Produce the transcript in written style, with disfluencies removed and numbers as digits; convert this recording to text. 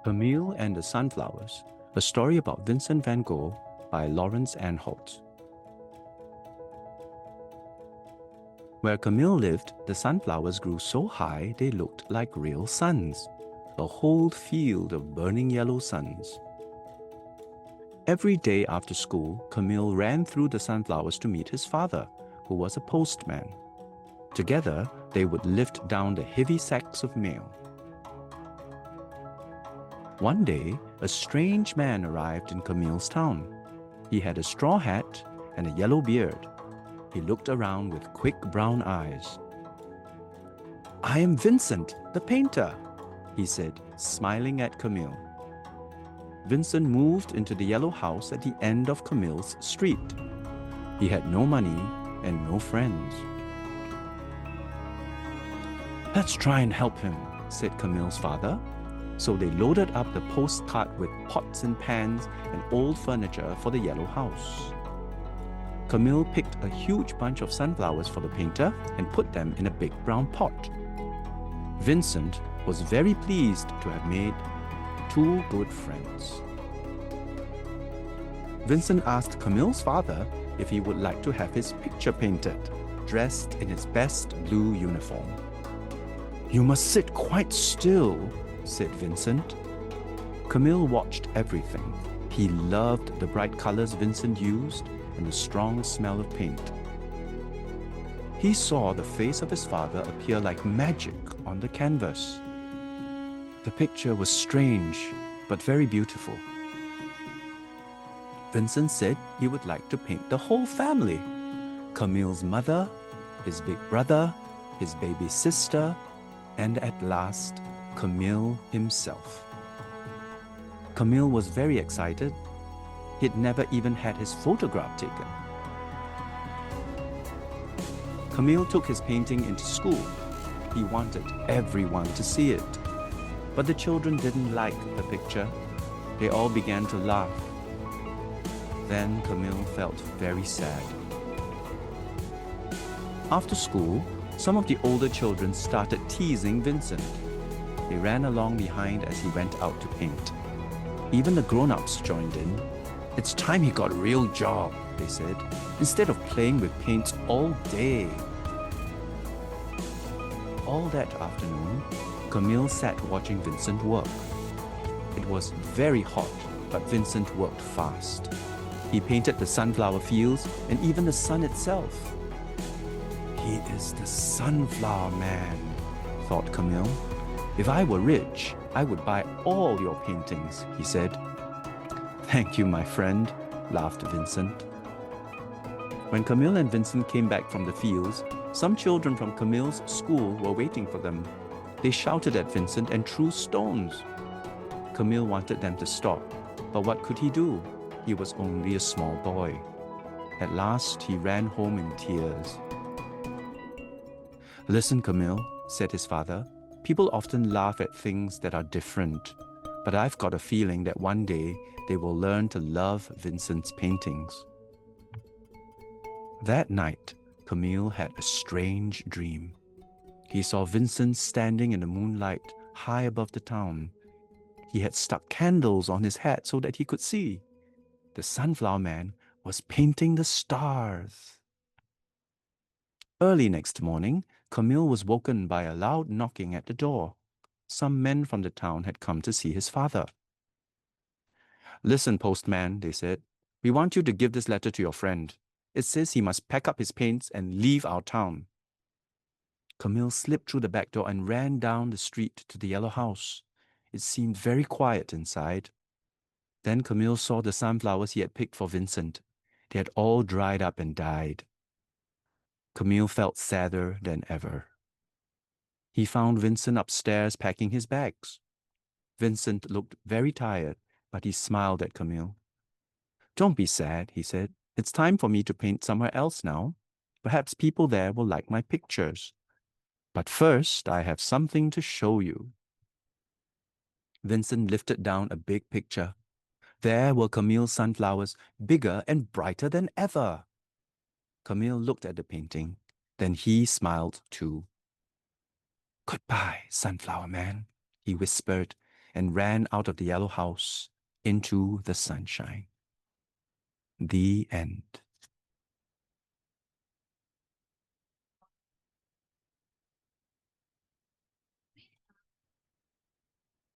Camille and the Sunflowers, a story about Vincent van Gogh by Lawrence Anholt. Where Camille lived, the sunflowers grew so high they looked like real suns, a whole field of burning yellow suns. Every day after school, Camille ran through the sunflowers to meet his father, who was a postman. Together, they would lift down the heavy sacks of mail. One day, a strange man arrived in Camille's town. He had a straw hat and a yellow beard. He looked around with quick brown eyes. "I am Vincent, the painter," he said, smiling at Camille. Vincent moved into the yellow house at the end of Camille's street. He had no money and no friends. "Let's try and help him," said Camille's father. So they loaded up the postcart with pots and pans and old furniture for the yellow house. Camille picked a huge bunch of sunflowers for the painter and put them in a big brown pot. Vincent was very pleased to have made two good friends. Vincent asked Camille's father if he would like to have his picture painted, dressed in his best blue uniform. "You must sit quite still," said Vincent. Camille watched everything. He loved the bright colors Vincent used and the strong smell of paint. He saw the face of his father appear like magic on the canvas. The picture was strange, but very beautiful. Vincent said he would like to paint the whole family: Camille's mother, his big brother, his baby sister, and at last, Camille himself. Camille was very excited. He'd never even had his photograph taken. Camille took his painting into school. He wanted everyone to see it. But the children didn't like the picture. They all began to laugh. Then Camille felt very sad. After school, some of the older children started teasing Vincent. They ran along behind as he went out to paint. Even the grown-ups joined in. "It's time he got a real job," they said, "instead of playing with paints all day." All that afternoon, Camille sat watching Vincent work. It was very hot, but Vincent worked fast. He painted the sunflower fields and even the sun itself. "He is the sunflower man," thought Camille. "If I were rich, I would buy all your paintings," he said. "Thank you, my friend," laughed Vincent. When Camille and Vincent came back from the fields, some children from Camille's school were waiting for them. They shouted at Vincent and threw stones. Camille wanted them to stop, but what could he do? He was only a small boy. At last, he ran home in tears. "Listen, Camille," said his father. "People often laugh at things that are different, but I've got a feeling that one day they will learn to love Vincent's paintings." That night, Camille had a strange dream. He saw Vincent standing in the moonlight high above the town. He had stuck candles on his hat so that he could see. The sunflower man was painting the stars. Early next morning, Camille was woken by a loud knocking at the door. Some men from the town had come to see his father. "Listen, postman," they said. "We want you to give this letter to your friend. It says he must pack up his paints and leave our town." Camille slipped through the back door and ran down the street to the yellow house. It seemed very quiet inside. Then Camille saw the sunflowers he had picked for Vincent. They had all dried up and died. Camille felt sadder than ever. He found Vincent upstairs packing his bags. Vincent looked very tired, but he smiled at Camille. "Don't be sad," he said. "It's time for me to paint somewhere else now. Perhaps people there will like my pictures. But first, I have something to show you." Vincent lifted down a big picture. There were Camille's sunflowers, bigger and brighter than ever. Camille looked at the painting. Then he smiled too. "Goodbye, sunflower man," he whispered, and ran out of the yellow house into the sunshine. The end.